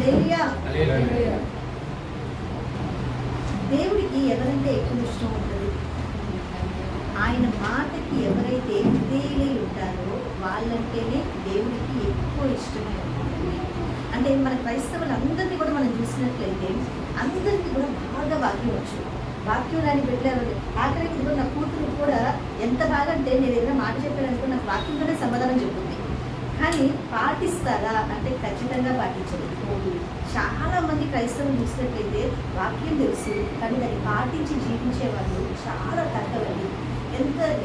హల్లెలూయా. దేవుడికి ఎవరంటే ఎక్కువ ఇష్టం ఉంటుంది? ఆయన మాటకి ఎవరైతే విధేయులై ఉంటారో వాళ్ళంటేనే దేవుడికి ఎక్కువ ఇష్టమే ఉంటుంది. అంటే మన క్రైస్తవులందరినీ కూడా మనం చూసినట్లయితే అందరికీ కూడా బాగా వాక్యం వచ్చు. వాక్యం రాని పెట్టారు. ఆఖరికి కూడా నా కూతురు కూడా ఎంత బాగా అంటే నేను ఏదైనా మాట చెప్పాననుకో నాకు వాక్యంతోనే సమాధానం చెప్తుంది. కానీ పాటిస్తారా అంటే ఖచ్చితంగా పాటించదు. చాలా మంది క్రైస్తవులు చూసినట్లయితే వాక్యం తెలుసు కానీ దాన్ని పాటించి జీవించే వాళ్ళు చాలా తక్కువండి.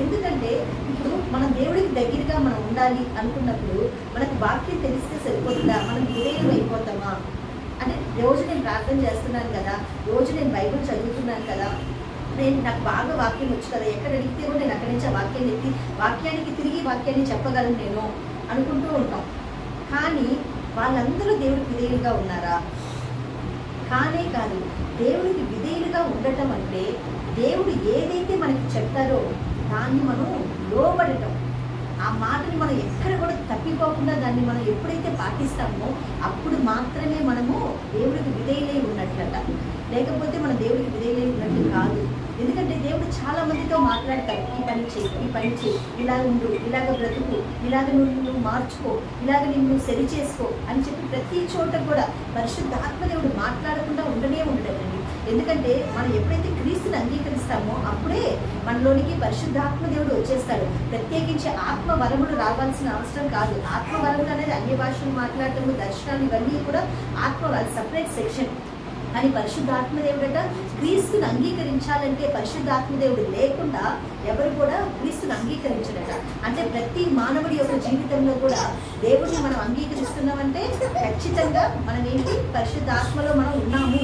ఎందుకంటే ఇప్పుడు మనం దేవుడికి దగ్గరగా మనం ఉండాలి అనుకున్నప్పుడు మనకు వాక్యం తెలిస్తే సరిపోతుందా? మనం విధేయులు అయిపోతామా? అంటే రోజు నేను ప్రార్థన చేస్తున్నాను కదా, రోజు నేను బైబిల్ చదువుతున్నాను కదా, నాకు బాగా వాక్యం వచ్చు కదా, ఎక్కడ అడిగితే కూడా నేను అక్కడి నుంచి ఆ వాక్యాన్ని ఎత్తి వాక్యానికి తిరిగి వాక్యాన్ని చెప్పగలను నేను అనుకుంటూ ఉంటాం. కానీ వాళ్ళందరూ దేవుడికి విధేయులుగా ఉన్నారా? కానే కాదు. దేవుడికి విధేయులుగా ఉండటం అంటే దేవుడు ఏదైతే మనకి చెప్తారో దాన్ని మనం లోబడటం, ఆ మాటని మనం ఎక్కడ కూడా తప్పిపోకుండా దాన్ని మనం ఎప్పుడైతే పాటిస్తామో అప్పుడు మాత్రమే మనము దేవుడికి విధేయులై ఉన్నట్లట. లేకపోతే మన దేవుడికి విధేయులై ఉన్నట్టు కాదు. ఎందుకంటే దేవుడు చాలా మందితో మాట్లాడతాడు. ఈ పని చేయి, ఈ పని చేయి, ఇలా ఉండు, ఇలాగ బ్రతుకు, ఇలాగ నువ్వు మార్చుకో, ఇలాగ నిన్ను సరి చేసుకో అని చెప్పి ప్రతి చోట కూడా పరిశుద్ధాత్మదేవుడు మాట్లాడకుండా ఉండనే ఉండడండి. ఎందుకంటే మనం ఎప్పుడైతే క్రీస్తుని అంగీకరిస్తామో అప్పుడే మనలోనికి పరిశుద్ధాత్మదేవుడు వచ్చేస్తాడు. ప్రత్యేకించి ఆత్మ వరములు రావాల్సిన అవసరం కాదు. ఆత్మ వరములు అనేది అన్య భాషలు మాట్లాడటము, దర్శనాలు ఇవన్నీ కూడా ఆత్మ సపరేట్ సెక్షన్. కానీ పరిశుద్ధాత్మదేవుడట క్రీస్తుని అంగీకరించాలంటే పరిశుద్ధాత్మదేవుడు లేకుండా ఎవరు కూడా క్రీస్తుని అంగీకరించడట. అంటే ప్రతి మానవుడి యొక్క జీవితంలో కూడా దేవుడిని మనం అంగీకరిస్తున్నామంటే ఖచ్చితంగా మనం ఏంటి పరిశుద్ధాత్మలో మనం ఉన్నాము.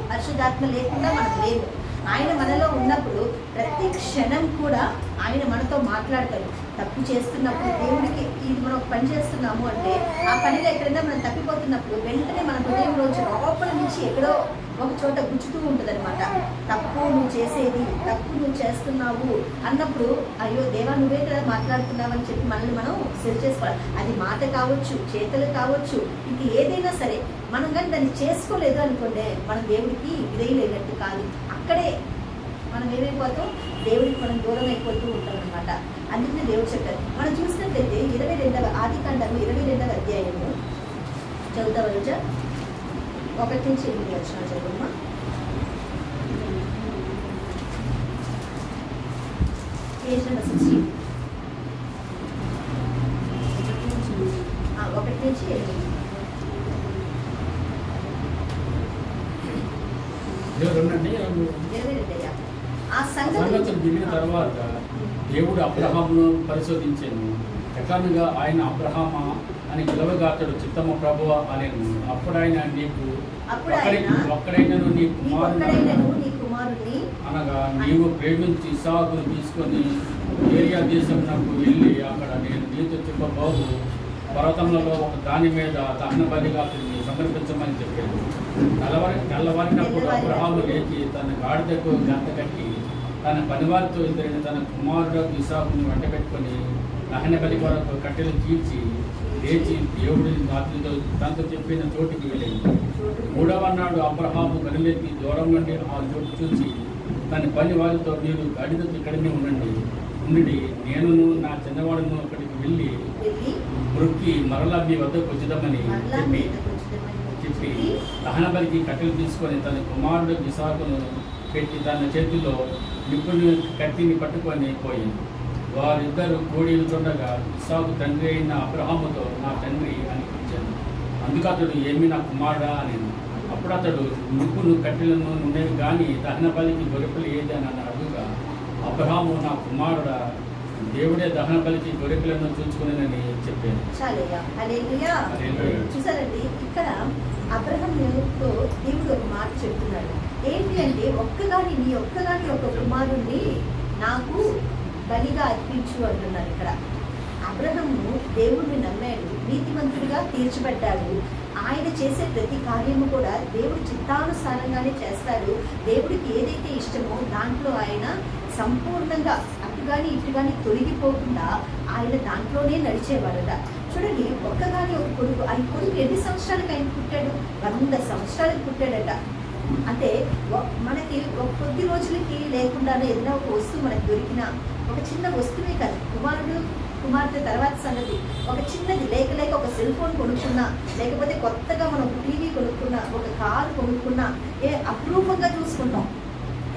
పరిశుద్ధాత్మ లేకుండా మనం లేము. ఆయన మనలో ఉన్నప్పుడు ప్రతి క్షణం కూడా ఆయన మనతో మాట్లాడతాడు. తప్పు చేస్తున్నప్పుడు దేవుడికి ఇది మనం ఒక పని చేస్తున్నాము అంటే ఆ పనిలో ఎక్కడైనా మనం తప్పిపోతున్నప్పుడు వెంటనే మన హృదయం రోజు లోపల నుంచి ఎక్కడో ఒక చోట గుచ్చుతూ ఉంటుంది అనమాట. తప్పు నువ్వు చేసేది, తప్పు నువ్వు చేస్తున్నావు అన్నప్పుడు అయ్యో దేవా నువ్వే కదా మాట్లాడుతున్నావు అని చెప్పి మనల్ని మనం సరి చేసుకోవాలి. అది మాట కావచ్చు, చేతలు కావచ్చు, ఇంక ఏదైనా సరే మనం కానీ దాన్ని చేసుకోలేదు అనుకోండి మనం దేవుడికి విధేయులైనట్టు కాదు. అక్కడే మనం ఏమైపోతాం, దేవుడికి మనం దూరం అయిపోతూ ఉంటాం అనమాట. అందుకనే దేవుడు చెప్పారు. మనం చూసినట్లయితే 22వ ఆదికాండము 22వ అధ్యాయము చదువుతా రోజా 1 నుంచి 8 వచ్చిన చదువుమా. పేజ్ నెంబర్ 16 1 నుంచి 8. ఆ సంగతులు దిగిన తర్వాత దేవుడు అబ్రహామును పరిశోధించాను. ఎట్లనగా ఆయన అబ్రహామా అని పిలవగా అతడు చిత్తము ప్రభువా అనేను. అప్పుడు ఆయన నీకు ఒక్కడైనను నీ కుమారుని అనగా నీవు ప్రేమించి ఇస్సాకును తీసుకొని ఏరియా దేశంకు వెళ్ళి అక్కడ నేను నీతో చెప్పబోవు పర్వతములలో ఒక దాని మీద దహన బలిగా అతన్ని సమర్పించమని చెప్పాడు. తెల్లవారినప్పుడు అబ్రహాము లేచి తన గాడిదకు గంట కట్టి తన పనివారితో ఇద్దరిని తన కుమారుడు ఇస్సాకును వెంట పెట్టుకొని దహన బలి కొరకు కట్టెలు తీర్చి లేచి దేవుడిని రాత్రితో తనతో చెప్పిన చోటుకి వెళ్ళింది. 3వ నాడు అబ్రహాము కనులెత్తి దూరం నుండి ఆ చోటు చూసి తన పని వారితో మీరు గాడిదతో ఇక్కడనే ఉండి నేనును నా చిన్నవాడును అక్కడికి వెళ్ళి మృక్కి మరలా మీ వద్దకు వచ్చేదామని చెప్పి దహన బలికి కట్టెలు తీసుకొని తన కుమారుడు ఇస్సాకును పెట్టి తన చేతిలో నిప్పుని కత్తిని పట్టుకొని పోయింది. వారిద్దరూ కోడీలు చూడగా ఇస్సాకు తండ్రి అయిన అబ్రహాముతో నా తండ్రి అని పిలిచాను. అందుకు అతడు ఏమి నా కుమారుడా అని. అప్పుడు అతడు నిప్పును కట్టెలను ఉండేవి కానీ దహన బలికి గొర్రెపిల్ల ఏది అని అడుగుగా అబ్రహాము నా కుమారుడా దేవుడే దహన బలికి గొర్రెపిల్లను చూసుకునేదని చెప్పాను. చూసారండి, ఇక్కడ అబ్రహాముతో దేవుడు ఒక మాట చెప్తున్నాడు. ఏంటి అంటే నీ ఒక్కగాని ఒక కుమారుణ్ణి నాకు బలిగా అర్పించు అంటున్నారు. ఇక్కడ అబ్రహాము దేవుడిని నమ్మాడు, నీతిమంతుడిగా తీర్చిపెట్టాడు. ఆయన చేసే ప్రతి కార్యము కూడా దేవుడి చిత్తానుసారంగానే చేస్తాడు. దేవుడికి ఏదైతే ఇష్టమో దాంట్లో ఆయన సంపూర్ణంగా అటుగాని ఇటుగాని తొలగిపోకుండా ఆయన దాంట్లోనే నడిచేవాడట. చూడండి, ఒక్కగాని ఒక కొడుకు, ఆయన కొడుకు ఎన్ని సంవత్సరాలకు ఆయన పుట్టాడు? 100 సంవత్సరాలకు పుట్టాడట. అంటే మనకి ఒక కొద్ది రోజులకి లేకుండానే ఏదైనా ఒక వస్తువు మనకు దొరికినా, ఒక చిన్న వస్తువే కాదు, కుమారుడు కుమార్తె తర్వాత సంగతి, ఒక చిన్నది లేక ఒక సెల్ ఫోన్ కొనుక్కున్నా, లేకపోతే కొత్తగా మనం ఒక టీవీ కొనుక్కున్నా, ఒక కారు కొనుక్కున్నా అపురూపంగా చూసుకుంటాం.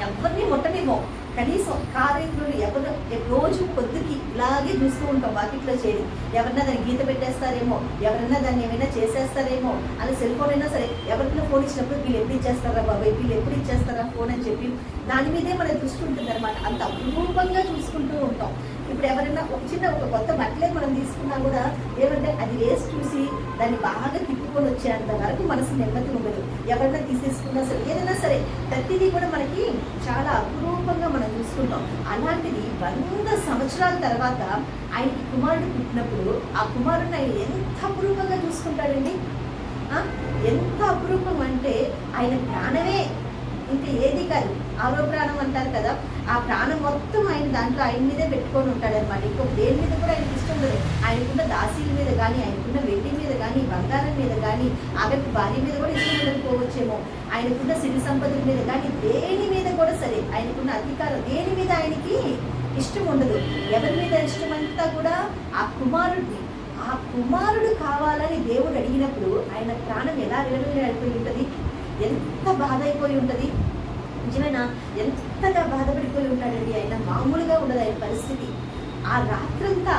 ఎవరిని ముట్టనివ్వం. కనీసం కారేంద్రులు ఎవరు రోజు పొద్దుకి ఇలాగే చూస్తూ ఉంటాం వాకిట్లో చేరి. ఎవరన్నా దాన్ని గీత పెట్టేస్తారేమో, ఎవరన్నా దాన్ని ఏమైనా చేసేస్తారేమో అలా సెల్ ఫోన్ అయినా సరే ఎవరికైనా ఫోన్ ఇచ్చినప్పుడు వీళ్ళు ఎప్పుడు ఇచ్చేస్తారా బాబాయ్, వీళ్ళు ఎప్పుడు ఇచ్చేస్తారా ఫోన్ అని చెప్పి దాని మీదే మన దృష్టి ఉంటుంది అనమాట. అంత అపురూపంగా చూసుకుంటూ ఉంటాం. ఇప్పుడు ఎవరైనా ఒక కొత్త బట్టలే మనం తీసుకున్నా కూడా ఏమంటే అది వేసి చూసి దాన్ని బాగా తిప్పుకొని వచ్చేంత వరకు మనసు నెమ్మది ఉండదు. ఎవరైనా తీసేసుకున్నా సరే ఏదైనా సరే ప్రతిదీ కూడా మనకి చాలా అపురూపంగా మనం చూసుకుంటాం. అలాంటిది 100 సంవత్సరాల తర్వాత ఆయనకి కుమారుడు పుట్టినప్పుడు ఆ కుమారుడిని ఆయన ఎంత అపురూపంగా చూసుకుంటాడండి. ఎంత అపురూపం అంటే ఆయన ప్రాణమే ఇంకా ఏది కాదు, ఆరో ప్రాణం అంటారు కదా, ఆ ప్రాణం మొత్తం ఆయన దాంట్లో ఆయన మీదే పెట్టుకొని ఉంటాడనమాట. ఇంకొక దేని మీద కూడా ఆయనకి ఇష్టం ఉండదు. ఆయనకున్న దాసీల మీద కానీ, ఆయనకున్న వెండి మీద కానీ, బంగారం మీద కానీ, ఆమెకు భార్య మీద కూడా ఇష్టం ఉండకపోవచ్చేమో, ఆయనకున్న సిరి సంపదల మీద కానీ, దేని మీద కూడా సరే ఆయనకున్న అధికారం దేని మీద ఆయనకి ఇష్టం ఉండదు. ఎవరి మీద ఇష్టం అంతా కూడా ఆ కుమారుడు కావాలని దేవుడు అడిగినప్పుడు ఆయన ప్రాణం ఎలా విలువైపోయి ఉంటుంది, ఎంత బాధ అయిపోయి ఉంటుంది. నిజమేనా? ఎంతగా బాధపడిపోయి ఉంటాడండి ఆయన. మామూలుగా ఉండదు ఆయన పరిస్థితి. ఆ రాత్రంతా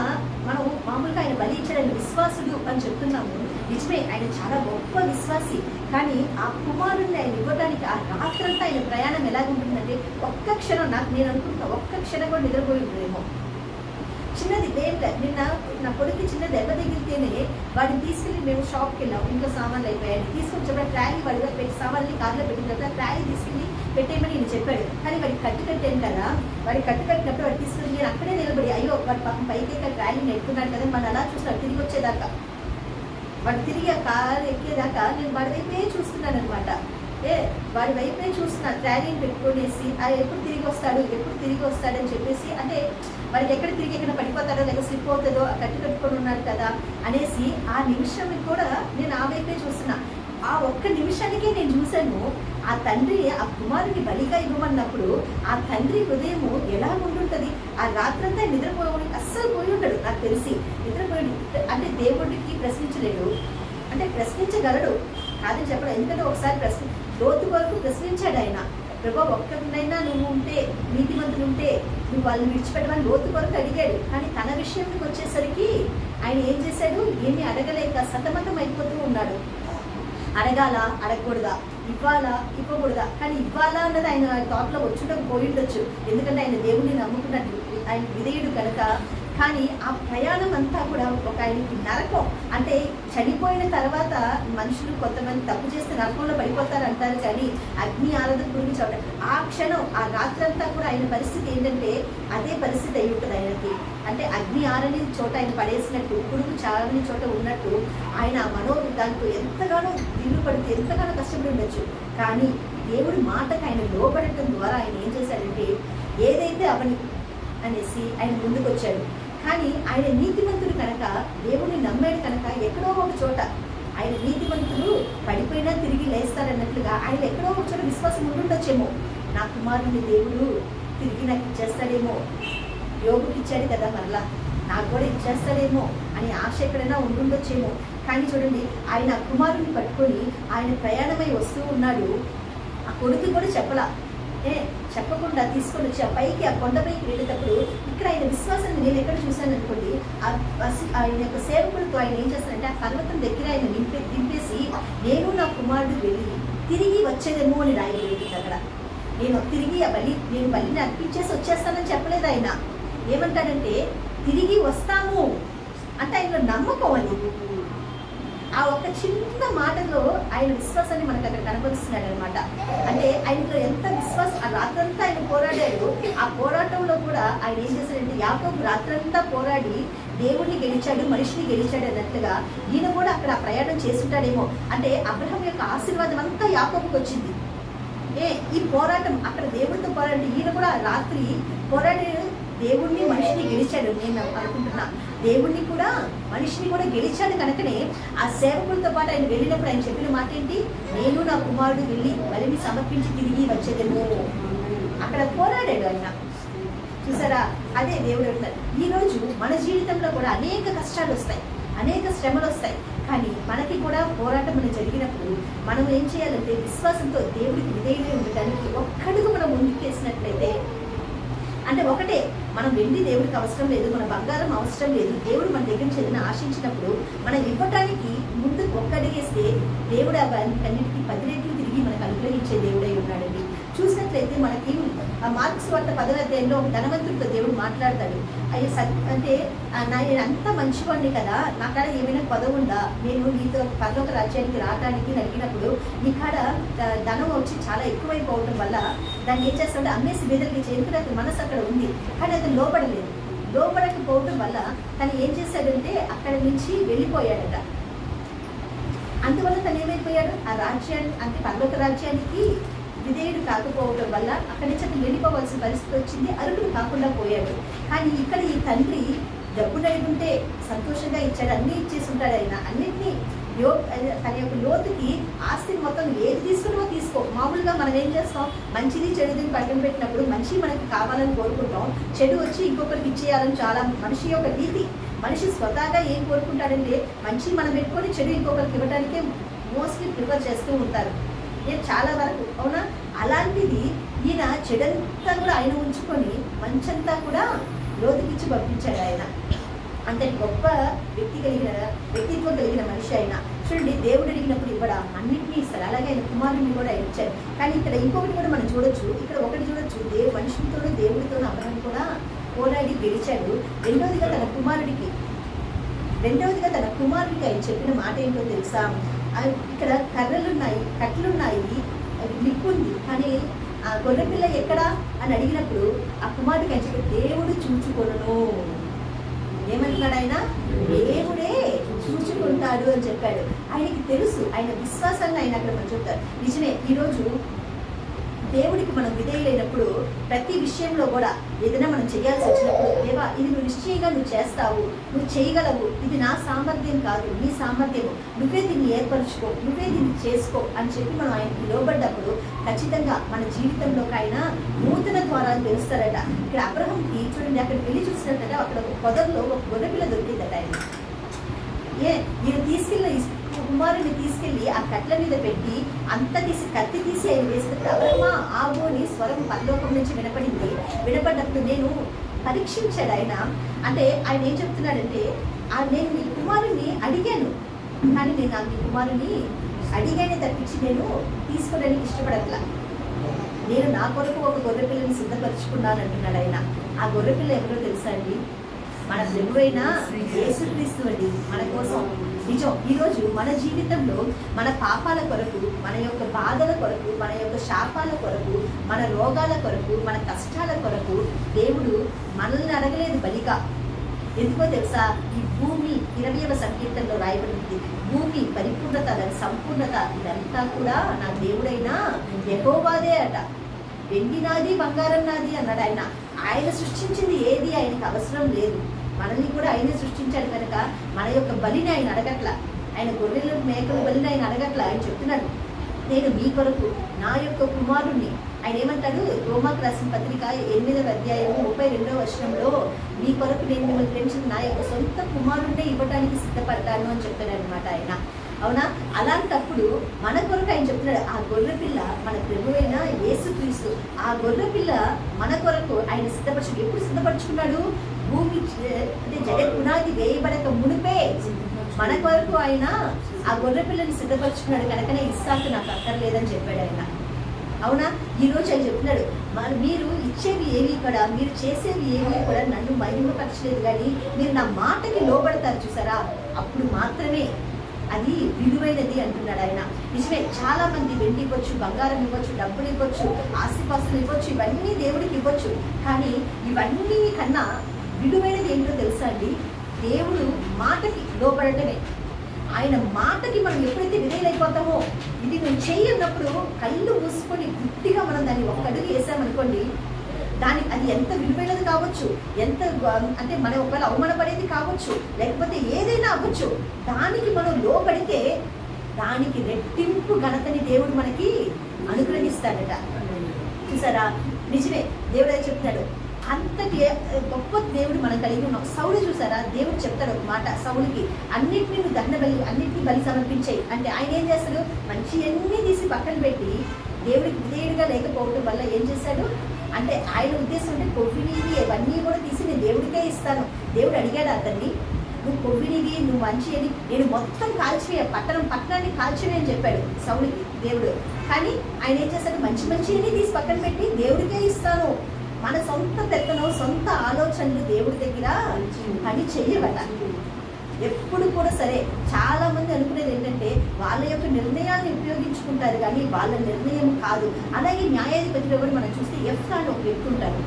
మనం మామూలుగా ఆయన బలి ఇచ్చాడని విశ్వాసుడు అని చెప్తున్నాము. నిజమే, ఆయన చాలా గొప్ప విశ్వాసి. కానీ ఆ కుమారుడిని ఆయన ఇవ్వడానికి ఆ రాత్రంతా ఆయన ప్రయాణం ఎలాగుంటుందంటే ఒక్క క్షణం నేను అనుకుంటున్నా ఒక్క క్షణం కూడా నిద్రపోయి ఉంటుందేమో. చిన్నది నిన్న నా కొడుకు చిన్న దెబ్బ తగిలితేనే వాడిని తీసుకెళ్ళి మేము షాప్కి వెళ్ళాం. ఇంట్లో సామాన్లు అయిపోయాడు. తీసుకొచ్చిన ట్రాలీ వాడిగా పెట్టి సామాన్లు కార్లో పెట్టిన తర్వాత ట్రాలీ తీసుకెళ్ళి పెట్టేయమని నేను చెప్పాడు. కానీ వాడికి కట్టాను కదా, వాడికి కట్టినప్పుడు వాడు తీసుకెళ్ళి నేను అక్కడే నిలబడి అయ్యో వాడి పక్కన పైకి ట్రాలీ నెట్టుకున్నాడు కదా, మనం అలా చూస్తున్నాడు. తిరిగి వచ్చేదాకా వాడు తిరిగి ఆ కారు ఎక్కేదాకా నేను వాడి వైపే చూస్తున్నాను అనమాట. వాడి వైపే చూస్తున్నా ట్రాలీని పెట్టుకునేసి ఎప్పుడు తిరిగి వస్తాడని చెప్పేసి, అంటే వాడికి ఎక్కడ తిరిగి ఎక్కడ పడిపోతాడో లేక స్లిప్ అవుతుందో కట్టుకొని ఉన్నాడు కదా అనేసి ఆ నిమిషం కూడా నేను ఆ వైపే చూస్తున్నా. ఆ ఒక్క నిమిషానికే నేను చూశాను ఆ తండ్రి ఆ కుమారుని బలిగా ఇవ్వమన్నప్పుడు ఆ తండ్రి హృదయం ఎలా ఉండుంటుంది. ఆ రాత్రంతా నిద్రపోయి అస్సలు పోయి ఉంటాడు నాకు తెలిసి. నిద్రపోయి అంటే దేవుడికి ప్రశ్నించలేడు, అంటే ప్రశ్నించగలడు కాదని చెప్పడం. ఎందుకంటే ఒకసారి లోతు వరకు ప్రశ్నించాడు ఆయన. ప్రభా ఒక్కరినైనా నువ్వు ఉంటే, నీతిమంతులు ఉంటే నువ్వు వాళ్ళని విడిచిపెట్టమని లోతు వరకు అడిగాడు. కానీ తన విషయంకి వచ్చేసరికి ఆయన ఏం చేశాడు, ఏమీ అడగలేక సతమతం అయిపోతూ ఉన్నాడు. అడగాలా అడగకూడదా, ఇవ్వాలా ఇవ్వకూడదా, కానీ ఇవ్వాలా అన్నది ఆయన థాట్లో వచ్చుటకు పోయిండొచ్చు. ఎందుకంటే ఆయన దేవుడిని నమ్ముకున్నట్టు ఆయన విధేయుడు కనుక. కానీ ఆ ప్రయాణం అంతా కూడా ఒక ఆయనకి నరకం. అంటే చనిపోయిన తర్వాత మనుషులు కొంతమంది తప్పు చేస్తే నరకంలో పడిపోతారు అంటారు, కానీ అగ్ని ఆరాధన గురించి చూడండి. ఆ క్షణం ఆ రాత్రంతా కూడా ఆయన పరిస్థితి ఏంటంటే అదే పరిస్థితి అయి ఉంటుంది ఆయనకి. అంటే అగ్ని ఆరని చోట ఆయన పడేసినట్టు, పురుగు చారని చోట ఉన్నట్టు ఆయన దాంట్లో ఎంతగానో దిగులు పడితే ఎంతగానో కష్టపడి ఉండొచ్చు. కానీ దేవుడి మాటకు ఆయన లోబడటం ద్వారా ఆయన ఏం చేశాడంటే ఏదైతే అవని అనేసి ఆయన ముందుకు వచ్చాడు. కానీ ఆయన నీతిమంతుడు కనుక, దేవుడిని నమ్మాడు కనుక ఎక్కడో ఒక చోట ఆయన నీతిమంతులు పడిపోయినా తిరిగి లేస్తారన్నట్లుగా ఆయన ఎక్కడో ఒక చోట విశ్వాసం ఉండుండొచ్చేమో. నా కుమారుని దేవుడు తిరిగి నాకు ఇచ్చేస్తాడేమో, యోగుకి ఇచ్చాడు కదా మరలా నాకు కూడా ఇచ్చేస్తాడేమో అని ఆశ ఎక్కడైనా ఉండుండొచ్చేమో. కానీ చూడండి ఆయన కుమారుని పట్టుకొని ఆయన ప్రయాణమై వస్తూ ఉన్నాడు. ఆ కొడుకు కూడా చెప్పకుండా తీసుకొని వచ్చి ఆ పైకి ఆ కొండపైకి వెళ్ళేటప్పుడు ఇక్కడ ఆయన విశ్వాసాన్ని నేను ఎక్కడ చూశాను అనుకోండి, ఆయన యొక్క సేవకులతో ఆయన ఏం చేస్తారంటే ఆ పర్వతం దగ్గర ఆయన దింపేసి నేను నా కుమారుడు వెళ్ళి తిరిగి వచ్చేదేమో అని రాయబడింది అక్కడ. నేను బలిని అర్పించేసి వచ్చేస్తానని చెప్పలేదు ఆయన. ఏమంటాడంటే తిరిగి వస్తాము అంటే ఆయనలో నమ్మకం అది. ఆ ఒక చిన్న మాటలో ఆయన విశ్వాసాన్ని మనకు అక్కడ కనపరుస్తున్నాడు అనమాట. అంటే ఆయనలో ఎంత విశ్వాసం. ఆ రాత్రంతా ఆయన పోరాడాడు. ఆ పోరాటంలో కూడా ఆయన ఏం చేశాడంటే యాకోబు రాత్రంతా పోరాడి దేవుడిని గెలిచాడు, మనిషిని గెలిచాడు అన్నట్లుగా ఈయన కూడా అక్కడ ప్రయాణం చేస్తుంటాడేమో. అంటే అబ్రహాం యొక్క ఆశీర్వాదం అంతా యాకోబుకి వచ్చింది. ఈ పోరాటం అక్కడ దేవుడితో పోరాడి ఈయన కూడా రాత్రి పోరాడి దేవుడిని మనిషిని గెలిచాడు నేను అనుకుంటున్నా. దేవుణ్ణి కూడా మనిషిని కూడా గెలిచాడు కనుకనే ఆ సేవకులతో పాటు ఆయన వెళ్ళినప్పుడు ఆయన చెప్పిన మాట ఏంటి? నేను నా కుమారుడు వెళ్ళి బలిని సమర్పించి తిరిగి వచ్చేదేమో. అక్కడ పోరాడాడు ఆయన. చూసారా? అదే దేవుడు అంటారు. ఈరోజు మన జీవితంలో కూడా అనేక కష్టాలు వస్తాయి, అనేక శ్రమలు వస్తాయి. కానీ మనకి కూడా పోరాటం అనేది జరిగినప్పుడు మనం ఏం చేయాలంటే విశ్వాసంతో దేవుడికి విధేయులై ఉండటానికి ఒక్కడుగు మనం ముందుకేసినట్లయితే, అంటే ఒకటే, మనం వెండి దేవుడికి అవసరం లేదు, మన బంగారం అవసరం లేదు. దేవుడు మన దగ్గర చేసిన ఆశించినప్పుడు మనం ఇవ్వటానికి ముందుకు ఒక్కడిగేస్తే దేవుడు అన్నిటికీ 10 రెట్లు తిరిగి మనకు అనుగ్రహించే దేవుడై ఉన్నాడండి. చూసినట్లయితే మనకి మార్క్స్ వార్త 10వ అధ్యాయంలో ఒక ధనవంతుడితో దేవుడు మాట్లాడతాడు. అయ్యో అంటే నేను అంత మంచివాడిని కదా, నా కాడ ఏమైనా పదవి ఉందా, నేను నీతో పరలోక రాజ్యానికి రావడానికి అడిగినప్పుడు నీ కాడ ధనం వచ్చి చాలా ఎక్కువైపోవడం వల్ల దాన్ని ఏం చేస్తాడంటే అమ్మేసి బెదరికి చేరుకుని అతని మనసు అక్కడ ఉంది. కానీ అతను లోపడకపోవడం వల్ల తను ఏం చేశాడంటే అక్కడి నుంచి వెళ్ళిపోయాడట. అందువల్ల తను ఏమైపోయాడు? ఆ రాజ్యాన్ని, అంటే పరలోక రాజ్యానికి విధేయుడు కాకపోవడం వల్ల అక్కడి నుంచి అతను వెళ్ళిపోవాల్సిన పరిస్థితి వచ్చింది. అర్హుడు కాకుండా పోయాడు. కానీ ఇక్కడ ఈ తండ్రి డబ్బునైతుంటే సంతోషంగా ఇచ్చాడు, అన్నీ ఇచ్చేసి ఉంటాడు. ఆయన అన్నింటినీ తన యొక్క లోతుకి ఆస్తిని మొత్తం ఏది తీసుకున్నామో తీసుకో. మామూలుగా మనం ఏం చేస్తాం? మంచిది చెడుది పక్కన పెట్టినప్పుడు మంచి మనకి కావాలని కోరుకుంటాం, చెడు వచ్చి ఇంకొకరికి ఇచ్చేయాలని చాలా మనిషి యొక్క నీతి. మనిషి స్వతహాగా ఏం కోరుకుంటాడంటే మంచి మనం పెట్టుకొని చెడు ఇంకొకరికి ఇవ్వడానికే మోస్ట్లీ ప్రిఫర్ చేస్తూ ఉంటారు చాలా వరకు. అవునా? అలాంటిది ఈయన చెడంతా కూడా ఆయన ఉంచుకొని మంచంతా కూడా లోతుకిచ్చి పంపించాడు ఆయన. అంత గొప్ప వ్యక్తిత్వం కలిగిన మనిషి ఆయన. చూడండి, దేవుడు అడిగినప్పుడు ఇవ్వడా అన్నింటినీ ఇస్తారు. అలాగే ఆయన కుమారుడిని కూడా ఇచ్చారు. కానీ ఇక్కడ ఇంకొకటి కూడా మనం చూడొచ్చు. ఇక్కడ ఒకటి చూడొచ్చు, మనుషులతోనూ దేవుడితోనూ అబ్రహాం కూడా పోరాడి గెలిచాడు. రెండవదిగా తన కుమారుడికి ఆయన చెప్పిన మాట ఏంటో తెలుసా? ఇక్కడ కర్రలున్నాయి, కట్లున్నాయి, నిప్పుంది, కానీ ఆ గొర్రెపిల్ల ఎక్కడా అని అడిగినప్పుడు ఆ కుమారుడికి ఆయన చెప్పి దేవుడు చూచుకొనును. ఏమంటున్నాడు ఆయన? దేవుడే చూచుకుంటాడు అని చెప్పాడు. ఆయనకి తెలుసు, ఆయన విశ్వాసంగా ఆయన అక్కడ మనం చెప్తారు. నిజమే, ఈరోజు దేవుడికి మనం విధేయులైనప్పుడు ప్రతి విషయంలో కూడా ఏదైనా మనం చేయాల్సి వచ్చినప్పుడు, దేవా ఇది నువ్వు నిశ్చయంగా నువ్వు చేస్తావు, నువ్వు చేయగలవు, ఇది నా సామర్థ్యం కాదు, నీ సామర్థ్యము, నువ్వే దీన్ని ఏర్పరచుకో, నువ్వే దీన్ని చేసుకో అని చెప్పి మనం ఆయనకి లోబడ్డప్పుడు ఖచ్చితంగా మన జీవితంలోకి ఆయన నూతన ద్వారాలు తెలుస్తారట. ఇక్కడ అబ్రహాంకి చూడండి, అక్కడికి వెళ్ళి చూసినట్టట అక్కడ ఒక పొదల్లో ఒక గొర్రెపిల్ల దొరికిందట. ఆయన ఈయన తీసుకెళ్ళి కుమారుని తీసుకెళ్లి ఆ కట్ల మీద పెట్టి అంత కత్తి తీసి ఆయన వేస్తే అబ్రహ్మా ఆగు అని స్వరం పరలోకం నుంచి వినపడినప్పుడు నేను పరీక్షించాడు ఆయన. అంటే ఆయన ఏం చెప్తున్నాడంటే, నేను మీ కుమారుని అడిగాను, కానీ నేను ఆ మీ కుమారుని అడిగానే తప్పించి నేను తీసుకోవడానికి ఇష్టపడట్లా. నేను నా కొరకు ఒక గొర్రెపిల్లని సిద్ధపరుచుకున్నాను అంటున్నాడు ఆయన. ఆ గొర్రెపిల్ల ఎవరో తెలుసా అండి? మన ప్రభువైన యేసుక్రీస్తు అండి, మన కోసం. నిజం, ఈరోజు మన జీవితంలో మన పాపాల కొరకు, మన యొక్క బాధల కొరకు, మన యొక్క శాపాల కొరకు, మన రోగాల కొరకు, మన కష్టాల కొరకు దేవుడు మనల్ని అడగలేదు బలిగా. ఎందుకో తెలుసా? ఈ భూమి 20వ సంకీర్తనలో రాయబడింది, భూమి పరిపూర్ణత, దాని సంపూర్ణత ఇదంతా కూడా నా దేవుడైనా యెహోవాదే అట. వెండి నాది, బంగారం నాది అన్నాడు ఆయన. ఆయన సృష్టించింది ఏది ఆయనకు అవసరం లేదు. మనల్ని కూడా ఆయనే సృష్టించాడు కనుక మన యొక్క బలిని ఆయన అడగట్ల, ఆయన గొర్రెల మేకల బలిని ఆయన అడగట్ల. ఆయన చెప్తున్నాడు, నేను మీ కొరకు నా యొక్క కుమారుణ్ణి. ఆయన ఏమంటాడు? రోమాకు రాసిన పత్రిక 8వ అధ్యాయము 32వ వచనంలో, మీ కొరకు నేను మిమ్మల్ని ప్రేమించిన నా యొక్క సొంత కుమారుణ్ణే ఇవ్వడానికి సిద్ధపడ్డాను అని చెప్తాడు అనమాట ఆయన. అవునా? అలాంటప్పుడు మన కొరకు ఆయన చెప్తున్నాడు, ఆ గొర్రెపిల్ల మన ప్రభువైన యేసుక్రీస్తు. ఆ గొర్రెపిల్ల మన కొరకు ఆయన సిద్ధపరచు. ఎప్పుడు సిద్ధపరచుకున్నాడు? భూమి అంటే జగత్ పునాది వేయబడక మునిపే మన కొరకు ఆయన ఆ గొర్రెపిల్లని సిద్ధపరచుకున్నాడు. కనుకనే ఇస్సాకు నాకు అక్కర్లేదని చెప్పాడు ఆయన. అవునా? ఈరోజు ఆయన చెప్తున్నాడు, మీరు ఇచ్చేవి ఏవి కూడా, మీరు చేసేవి ఏవి కూడా నన్ను మహిమపరచలేదు, కానీ మీరు నా మాటకి లోబడతారు చూసారా, అప్పుడు మాత్రమే అది విలువైనది అంటున్నాడు ఆయన. నిజమే, చాలా మంది వెండి ఇవ్వచ్చు, బంగారం ఇవ్వచ్చు, డబ్బులు ఇవ్వచ్చు, ఆస్తిపాస్తులు ఇవ్వచ్చు, ఇవన్నీ దేవుడికి ఇవ్వచ్చు. కానీ ఇవన్నీ కన్నా విలువైనది ఏంటో తెలుసా అండి? దేవుడు మాటకి లోబడటమే. ఆయన మాటకి మనం ఎప్పుడైతే విధేయులైపోతామో, ఇది నువ్వు చెయ్యన్నప్పుడు కళ్ళు మూసుకొని గుట్టిగా మనం దాన్ని ఒక్క అడుగు వేసామనుకోండి, అది ఎంత విలువైనది కావచ్చు, ఎంత అంటే మనం ఒకవేళ అవమానపడేది కావచ్చు, లేకపోతే ఏదైనా అవ్వచ్చు, దానికి మనం లోబడితే దానికి రెట్టింపు ఘనతని దేవుడు మనకి అనుగ్రహిస్తాడట. చూసారా, నిజమే. దేవుడు అది చెప్తాడు, అంతటి గొప్ప దేవుడు మనం కలిగి ఉన్నాం. సౌలు చూసారా, దేవుడు చెప్తాడు ఒక మాట సౌలుకి, అన్నిటినీ నువ్వు దహన బలి, అన్నిటినీ బలి సమర్పించాయి అంటే ఆయన ఏం చేస్తాడు, మంచి అన్నీ తీసి పక్కన పెట్టి దేవుడికి విధేయుడిగా లేకపోవడం వల్ల ఏం చేశాడు అంటే, ఆయన ఉద్దేశం అంటే కొవ్వినివి ఇవన్నీ కూడా తీసి నేను దేవుడికే ఇస్తాను. దేవుడు అడిగాడు అతన్ని, నువ్వు కొవ్వినివి, నువ్వు మంచి అని, నేను మొత్తం కాల్చివే, పట్టణాన్ని కాల్చివే అని చెప్పాడు సౌలుకి దేవుడు. కానీ ఆయన ఏం చేశాడు, మంచి అన్ని తీసి పక్కన పెట్టి దేవుడికే ఇస్తాను. మన సొంత పెత్తనం, సొంత ఆలోచనలు దేవుడి దగ్గర పని చెయ్యవట. ఎప్పుడు కూడా సరే, చాలా మంది అనుకునేది ఏంటంటే వాళ్ళ యొక్క నిర్ణయాన్ని ఉపయోగించుకుంటారు కానీ వాళ్ళ నిర్ణయం కాదు. అలాగే న్యాయాధిపతిలో కూడా మనం చూస్తే ఎఫ్తాను ఒక వ్యక్తి ఉంటారు.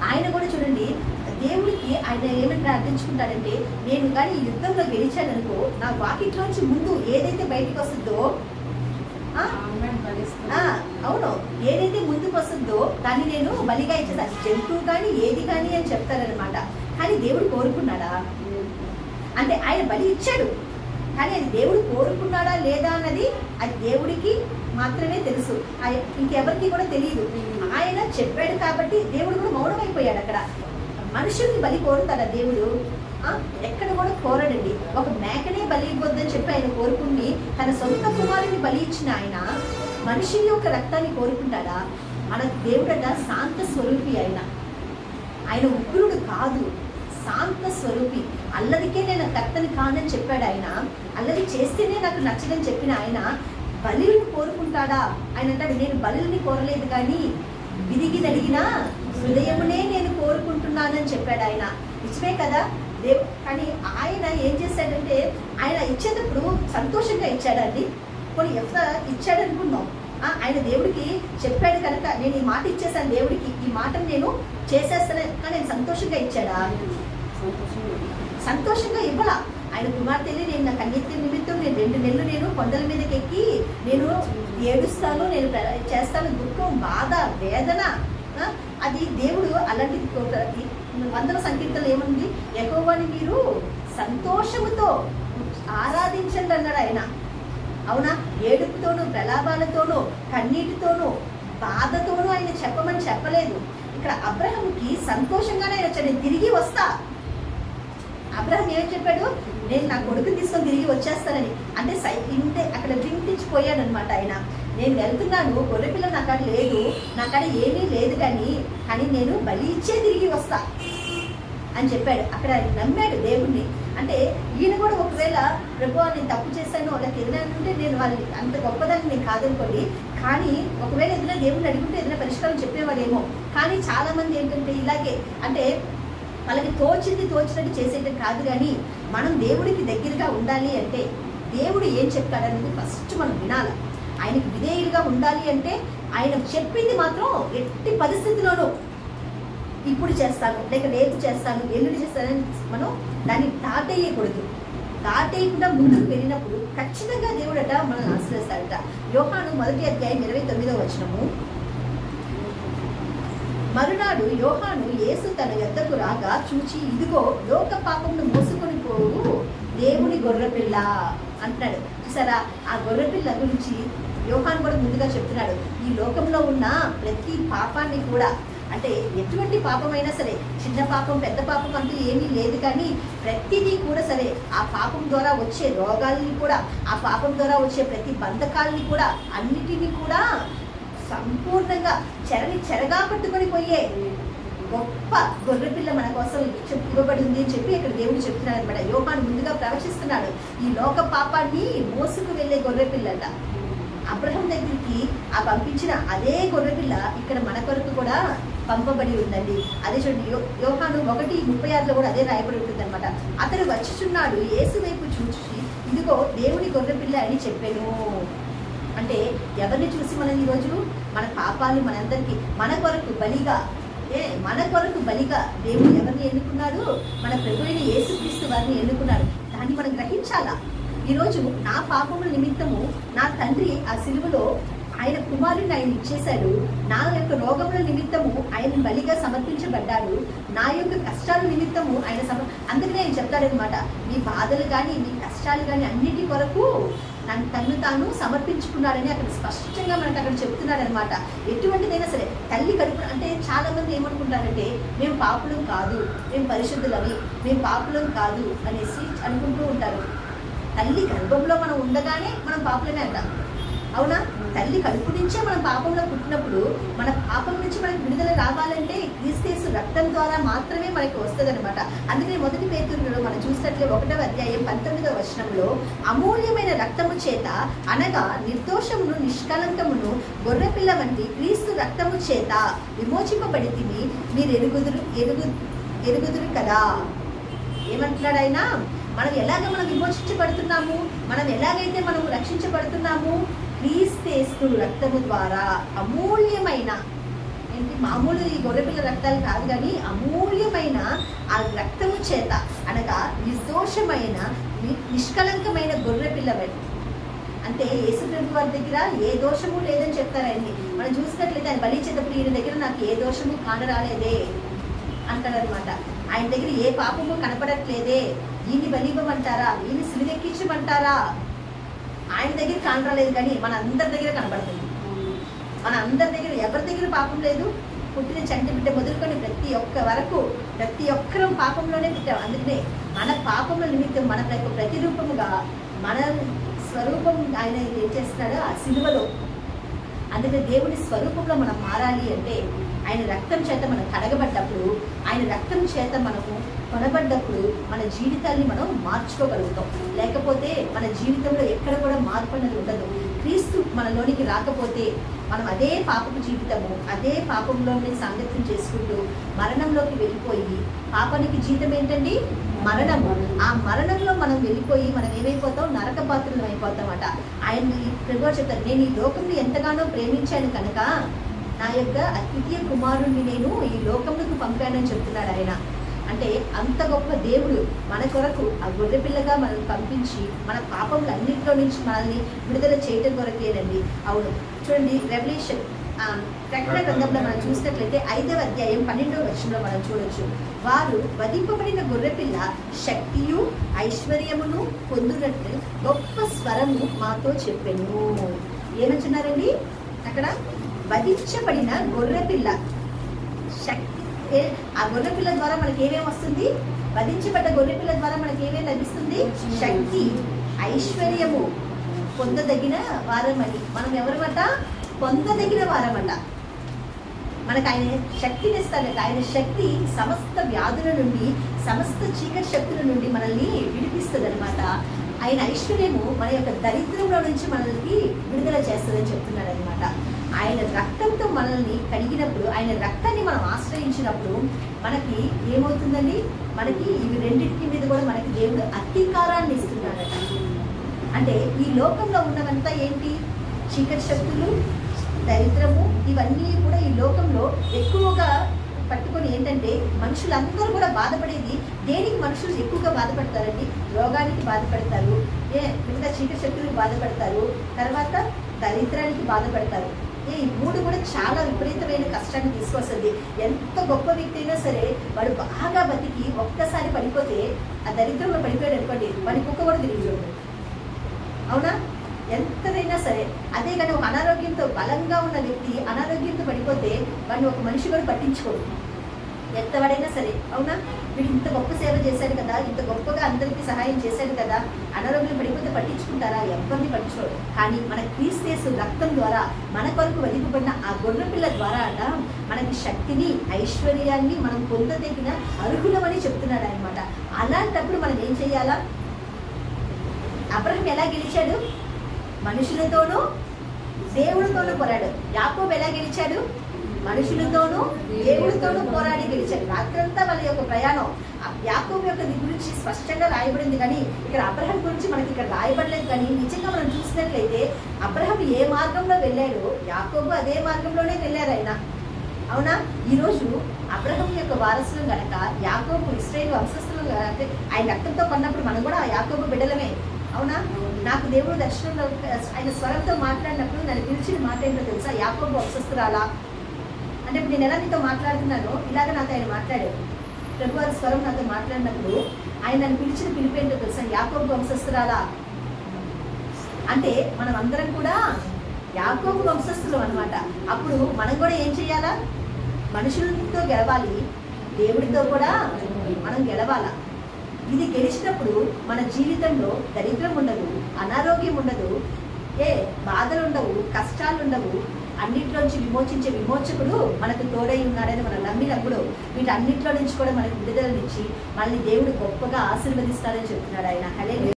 ఆయన కూడా చూడండి, దేవుడికి ఆయన ఏమని ప్రార్థించుకుంటాడంటే, నేను కానీ ఈ యుద్ధంలో గెలిచాననుకో, నా వాకిట్లోంచి ముందు ఏదైతే బయటకు వస్తుందో, అవును, ఏదైతే ముందుకు వస్తుందో దాన్ని నేను బలిగా ఇచ్చేసాను, జంతువు కానీ ఏది కానీ అని చెప్తారనమాట. కానీ దేవుడు కోరుకున్నాడా అంటే, ఆయన బలి ఇచ్చాడు కానీ అది దేవుడు కోరుకున్నాడా లేదా అన్నది అది దేవుడికి మాత్రమే తెలుసు, ఇంకెవరికి కూడా తెలియదు. ఆయన చెప్పాడు కాబట్టి దేవుడు కూడా మౌనమైపోయాడు. అక్కడ మనుషుల్ని బలి కోరుతాడా దేవుడు? ఎక్కడ కూడా కోరడండి. ఒక మేకనే బలి ఇవ్వద్దని చెప్పి ఆయన కోరుకుని తన సొంత కుమారుని బలి ఇచ్చిన ఆయన మనుషుని యొక్క రక్తాన్ని కోరుకుంటాడా? మన దేవుడట శాంత స్వరూపి. ఆయన ఉగ్రుడు కాదు, శాంత స్వరూపి. అల్లరికే నేను కర్తని కానని చెప్పాడు ఆయన. అల్లరి చేస్తేనే నాకు నచ్చదని చెప్పిన ఆయన బలులను కోరుకుంటాడా? ఆయన అంటాడు, నేను బలుల్ని కోరలేదు కానీ విరిగి నలిగిన హృదయమునే నేను కోరుకుంటున్నానని చెప్పాడు ఆయన. నిజమే కదా కానీ ఆయన ఏం చేశాడంటే, ఆయన ఇచ్చేటప్పుడు సంతోషంగా ఇచ్చాడండి. కొన్ని ఎంత ఇచ్చాడు అనుకుందాం, ఆయన దేవుడికి చెప్పాడు కనుక నేను ఈ మాట ఇచ్చేసాను దేవుడికి, ఈ మాటను నేను చేసేస్తాను కానీ నేను సంతోషంగా ఇచ్చాడా? సంతోషంగా ఇవ్వాల. ఆయన కుమార్తెని నేను నా కన్యత్వ నిమిత్తం నేను 2 నెలలు నేను కొండల మీదకి ఎక్కి నేను ఏడుస్తాను, నేను చేస్తాను, దుఃఖం, బాధ, వేదన. అది దేవుడు అలాంటిది 100వ సంకీర్తనలు ఏముంది, యెహోవాని మీరు సంతోషముతో ఆరాధించండి అన్నాడు ఆయన. అవునా? ఏడుపుతోనూ, ప్రలాపాలతోనూ, కన్నీటితోనూ, బాధతోనూ ఆయన చెప్పమని చెప్పలేదు. ఇక్కడ అబ్రహాముకి సంతోషంగానే ఆయన వచ్చాడు, నేను తిరిగి వస్తా. అబ్రహాం ఏం చెప్పాడు, నేను నా కొడుకుని తీసుకొని తిరిగి వచ్చేస్తానని. అంటే ఇంటే అక్కడ వింటించిపోయాడు అనమాట ఆయన. నేను వెళ్తున్నాను, గొర్రెపిల్ల నా కాడ లేదు, నా కాడ ఏమీ లేదు కానీ నేను బలి ఇచ్చే తిరిగి వస్తా అని చెప్పాడు. అక్కడ నమ్మాడు దేవుణ్ణి. అంటే ఈయన కూడా ఒకవేళ ప్రభువా నేను తప్పు చేశాను వాళ్ళకి ఏదైనా అనుకుంటే నేను వాళ్ళని అంత గొప్పదాన్ని నేను కాదనుకోండి, కానీ ఒకవేళ ఏదైనా దేవుడిని అడుగుంటే ఏదైనా పరిష్కారం చెప్పేవాడేమో. కానీ చాలా మంది ఏంటంటే ఇలాగే, అంటే వాళ్ళకి తోచినట్టు చేసేటట్టు కాదు. కానీ మనం దేవుడికి దగ్గరగా ఉండాలి అంటే దేవుడు ఏం చెప్తాడనేది ఫస్ట్ మనం వినాలి. ఆయనకి విధేయులుగా ఉండాలి అంటే ఆయన చెప్పింది మాత్రం ఎట్టి పరిస్థితిలోనూ ఇప్పుడు చేస్తాను, లేక రేపు చేస్తాను, ఎల్లుండి చేస్తానని మనం దాన్ని దాటేయకూడదు. దాటేయకుండా ముందుకు వెళ్ళినప్పుడు ఖచ్చితంగా దేవుడట మనల్ని ఆశ్రయిస్తాడట. యోహాను 1వ అధ్యాయం 29వ వచనము, మరునాడు యోహాను యేసు తన యొద్దకు రాగా చూచి, ఇదిగో లోక పాపమును మోసుకొని పోవు దేవుని గొర్రెపిల్ల అంటున్నాడు. చూసారా, ఆ గొర్రెపిల్ల గురించి యోహాను కూడా ముందుగా చెప్తున్నాడు. ఈ లోకంలో ఉన్న ప్రతి పాపాన్ని కూడా, అంటే ఎటువంటి పాపమైనా సరే, చిన్న పాపం పెద్ద పాపం అంటూ ఏమీ లేదు కానీ ప్రతిదీ కూడా సరే, ఆ పాపం ద్వారా వచ్చే రోగాల్ని కూడా, ఆ పాపం ద్వారా వచ్చే ప్రతి బంధకాలని కూడా, అన్నిటినీ కూడా సంపూర్ణంగా చెరగా పట్టుకొని పోయే గొప్ప గొర్రెపిల్ల మన కోసం ఇవ్వబడింది అని చెప్పి ఇక్కడ దేవుడు చెప్తున్నాడు అనమాట. యోహాను ముందుగా ప్రవచిస్తున్నాడు, ఈ లోక పాపాన్ని మోసుకు వెళ్ళే గొర్రెపిల్లట. అబ్రహాం దగ్గరికి ఆ పంపించిన అదే గొర్రెపిల్ల ఇక్కడ మన కొరకు కూడా పంపబడి ఉందండి. అదే చూడండి, యోహాను 1:36లో కూడా అదే రాయబడి ఉంటుంది అనమాట. అతడు వచ్చుచున్నాడు, యేసు వైపు చూచి, ఇదిగో దేవుడి గొర్రెపిల్ల అని చెప్పాను. అంటే ఎవరిని చూసి మనం ఈరోజు మన పాపాలు మనందరికీ మన కొరకు బలిగా దేవుడు ఎవరిని ఎన్నుకున్నాడు? మన ప్రభువైన యేసుక్రీస్తు వారిని ఎన్నుకున్నాడు. దాన్ని మనం గ్రహించాలా. ఈరోజు నా పాపముల నిమిత్తము నా తండ్రి ఆ సిలువలో ఆయన కుమారుని ఆయన ఇచ్చేశాడు. నా యొక్క రోగముల నిమిత్తము ఆయన బలిగా సమర్పించబడ్డాడు. నా యొక్క కష్టాల నిమిత్తము ఆయన అందుకనే ఆయన చెప్తాడనమాట, మీ బాధలు కానీ మీ కష్టాలు కానీ అన్నిటి కొరకు తన్ను తాను సమర్పించుకున్నాడని అక్కడ స్పష్టంగా మనకు అక్కడ చెప్తున్నాడు అనమాట. ఎటువంటిదైనా సరే తల్లి కడుపు అంటే చాలా మంది ఏమనుకుంటారంటే మేము పాపులం కాదు, మేము పరిశుద్ధులని, మేము పాపులం కాదు అనేసి అనుకుంటూ ఉంటారు. తల్లి గర్భంలో మనం ఉండగానే మనం పాపులమే అంటాం, అవునా? తల్లి కడుపు నుంచే మనం పాపంలో పుట్టినప్పుడు మన పాపం నుంచి మనకు విడుదల రావాలంటే క్రీస్తు రక్తం ద్వారా మాత్రమే మనకి వస్తుంది అనమాట. అందుకని మొదటి పేతురులో మనం చూసినట్లే 1వ అధ్యాయం 19వ వచనంలో అమూల్యమైన రక్తము చేత అనగా నిర్దోషమును నిష్కలంకమును గొర్రెపిల్ల వంటి క్రీస్తు రక్తము చేత విమోచింపబడితిమి మీరు ఎరుగుదురు కదా. ఏమంటున్నాడు ఆయన? మనం మనం విమోచించబడుతున్నాము, మనం ఎలాగైతే మనం రక్షించబడుతున్నాము, క్రీస్తు రక్తము ద్వారా అమూల్యమైన, ఏంటి మామూలు ఈ గొర్రెపిల్ల రక్తాలు కాదు కానీ అమూల్యమైన ఆ రక్తము చేత అనగా నిర్దోషమైన నిష్కలంకమైన గొర్రెపిల్ల అంటే యేసుప్రభు వారి దగ్గర ఏ దోషము లేదని చెప్తారు ఆయన్ని. మనం చూసినట్లయితే ఆయన బలి చేసేటప్పుడు ఈయన దగ్గర నాకు ఏ దోషము కానరాలేదే అంటాడనమాట. ఆయన దగ్గర ఏ పాపము కనపడట్లేదే, ఈయన్ని బలివ్వమంటారా, ఈయన సిలువెక్కించమంటారా? ఆయన దగ్గర కానరాలేదు కానీ మన అందరి దగ్గర కనపడుతుంది. మన అందరి దగ్గర ఎవరి దగ్గర పాపం లేదు. పుట్టిన చంటి బిడ్డ మొదలుకొని ప్రతి ఒక్కరం పాపంలోనే పుట్టాం. అందుకనే మన పాపముల నిమిత్తం మన ప్రతిరూపముగా మన స్వరూపం ఆయన ఏం చేస్తున్నాడో ఆ సిలువలో. అందుకని దేవుని స్వరూపంలో మనం మారాలి అంటే ఆయన రక్తం చేత మనం కడగబడ్డప్పుడు, ఆయన రక్తం చేత మనము కొనబడ్డప్పుడు మన జీవితాన్ని మనం మార్చుకోగలుగుతాం. లేకపోతే మన జీవితంలో ఎక్కడ కూడా మార్పు అనేది ఉండదు. క్రీస్తు మనలోనికి రాకపోతే మనం అదే పాపపు జీవితము, అదే పాపంలోనే సాంగత్యం చేసుకుంటూ మరణంలోకి వెళ్ళిపోయి, పాపానికి జీతం ఏంటండి? మరణము. ఆ మరణంలో మనం వెళ్ళిపోయి మనం ఏమైపోతాం? నరక పాత్రలు అయిపోతామట. ఆయన ప్రభువు చెప్తారు, నేను ఈ లోకంలో ఎంతగానో ప్రేమించాను కనుక నా యొక్క అద్వితీయ కుమారుణ్ణి నేను ఈ లోకంలోకి పంపానని చెప్తున్నాడు ఆయన. అంటే అంత గొప్ప దేవుడు మన కొరకు ఆ గొర్రెపిల్లగా మనల్ని పంపించి మన పాపములన్నింటిలో నుంచి మనల్ని విడుదల చేయడం కొరకేనండి. అవును, చూడండి రెవల్యూషన్ ప్రకటన గ్రంథంలో మనం చూసినట్లయితే 5వ అధ్యాయం 12వ వచనంలో మనం చూడొచ్చు. వారు వధింపబడిన గొర్రెపిల్ల శక్తియు ఐశ్వర్యమును పొందునట్లు గొప్ప స్వరము మాతో చెప్పెను. ఏమంటున్నారండి అక్కడ? వధించబడిన గొర్రెపిల్ల శక్తి. ఆ గొర్రెపిల్ల ద్వారా మనకి ఏమేమి వస్తుంది? వధించబడ్డ గొర్రెపిల్ల ద్వారా మనకి ఏమేమి లభిస్తుంది? శక్తి, ఐశ్వర్యము, పొందదగిన వారమని. మనం ఎవరమట? పొందదగిన వారమట. మనకు ఆయన శక్తిని ఇస్తాడట. ఆయన శక్తి సమస్త వ్యాధుల నుండి, సమస్త చీకటి శక్తుల నుండి మనల్ని విడిపిస్తుంది అనమాట. ఆయన ఐశ్వర్యము మన యొక్క దరిద్రంలో నుంచి మనల్ని విడుదల చేస్తుందని చెప్తున్నాడు అనమాట. ఆయన రక్తంతో మనల్ని కడిగినప్పుడు, ఆయన రక్తాన్ని మనం ఆశ్రయించినప్పుడు మనకి ఏమవుతుందండి? మనకి ఇవి రెండింటి మీద కూడా మనకి దేవుడు అధికారాన్ని ఇస్తున్నాడట. అంటే ఈ లోకంలో ఉన్నవంతా ఏంటి? చీకటి శక్తులు, దరిద్రము, ఇవన్నీ కూడా ఈ లోకంలో ఎక్కువగా పట్టుకొని ఏంటంటే మనుషులందరూ కూడా బాధపడేది దేనికి? మనుషులు ఎక్కువగా బాధపడతారండి. రోగానికి బాధపడతారు, మిగతా చీకటి శక్తులకు బాధపడతారు, తర్వాత దరిద్రానికి బాధపడతారు. ఈ మూడు కూడా చాలా విపరీతమైన కష్టాన్ని తీసుకొస్తుంది. ఎంత గొప్ప వ్యక్తి అయినా సరే వాడు బాగా బతికి ఒక్కసారి పడిపోతే, ఆ దరిద్రంలో పడిపోయాడు అనుకోండి, వాడి కుక్క కూడా తిరిగి చూడండి, అవునా? ఎంతదైనా సరే. అదే కానీ ఒక అనారోగ్యంతో బలంగా ఉన్న వ్యక్తి అనారోగ్యంతో పడిపోతే వాడిని ఒక మనిషి కూడా పట్టించుకోడు, ఎంతవాడైనా సరే, అవునా? వీడు ఇంత గొప్ప సేవ చేశాడు కదా, ఇంత గొప్పగా అందరికీ సహాయం చేశాడు కదా, అనారోగ్యం పడిపోతే పట్టించుకుంటారా? ఎవరిని పట్టించుకోడు. కానీ మన క్రీస్తు రక్తం ద్వారా మన కొరకు వధింపబడిన ఆ గొర్రెపిల్ల ద్వారా అట మనకి శక్తిని, ఐశ్వర్యాన్ని మనం పొందదగిన అర్హులమని చెప్తున్నాడు అనమాట. అలాంటప్పుడు మనం ఏం చేయాలా? అబ్రహాం ఎలా గెలిచాడు? మనుషులతోనూ దేవుడితోనూ పోరాడు. యాకోబు ఎలా గెలిచాడు? మనుషులతోనూ దేవుడితోనూ పోరాడి గెలిచాడు. రాత్రంతా వాళ్ళ యొక్క ప్రయాణం యాకోబు యొక్క గురించి స్పష్టంగా రాయబడింది, కానీ ఇక్కడ అబ్రహాం గురించి మనకి ఇక్కడ రాయబడలేదు. కానీ నిజంగా మనం చూసినట్లయితే అబ్రహాం ఏ మార్గంలో వెళ్ళాడో యాకోబు అదే మార్గంలోనే వెళ్ళారు ఆయన, అవునా? ఈరోజు అబ్రహాం యొక్క వారసులు గనక యాకోబు ఇశ్రాయేలు వంశస్థులు అంటే ఆయన రక్తంతో కొన్నప్పుడు మనం కూడా ఆ యాకోబు బిడ్డలమే, అవునా? నాకు దేవుడు దర్శనంలో ఆయన స్వరంతో మాట్లాడినప్పుడు నన్ను పిలిచిన మాట ఏంటో తెలుసా? యాకోబు వంశస్థురాలా అంటే ఇప్పుడు నేను ఎలా నీతో మాట్లాడుతున్నానో ఇలాగ నాతో ఆయన మాట్లాడాడు. ప్రభు వారి స్వరం నాతో మాట్లాడినప్పుడు ఆయన నన్ను పిలిచిన పిలుపు ఏంటో తెలుసా? యాకోబు వంశస్థురాలా అంటే మనం అందరం కూడా యాకోబు వంశస్థులం అనమాట. అప్పుడు మనం కూడా ఏం చేయాలా? మనుషులతో గెలవాలి, దేవుడితో కూడా మనం గెలవాలా. ఇది గెలిచినప్పుడు మన జీవితంలో దరిద్రం ఉండదు, అనారోగ్యం ఉండదు, బాధలు ఉండవు, కష్టాలు ఉండవు. అన్నింటిలోంచి విమోచించే విమోచకుడు మనకు తోడై ఉన్నాడని మనం నమ్మినప్పుడు వీటన్నింటిలో నుంచి కూడా మనకు విడుదలనిచ్చి మళ్ళీ దేవుడు గొప్పగా ఆశీర్వదిస్తాడని చెప్తున్నాడు ఆయన. హల్లెలూయా.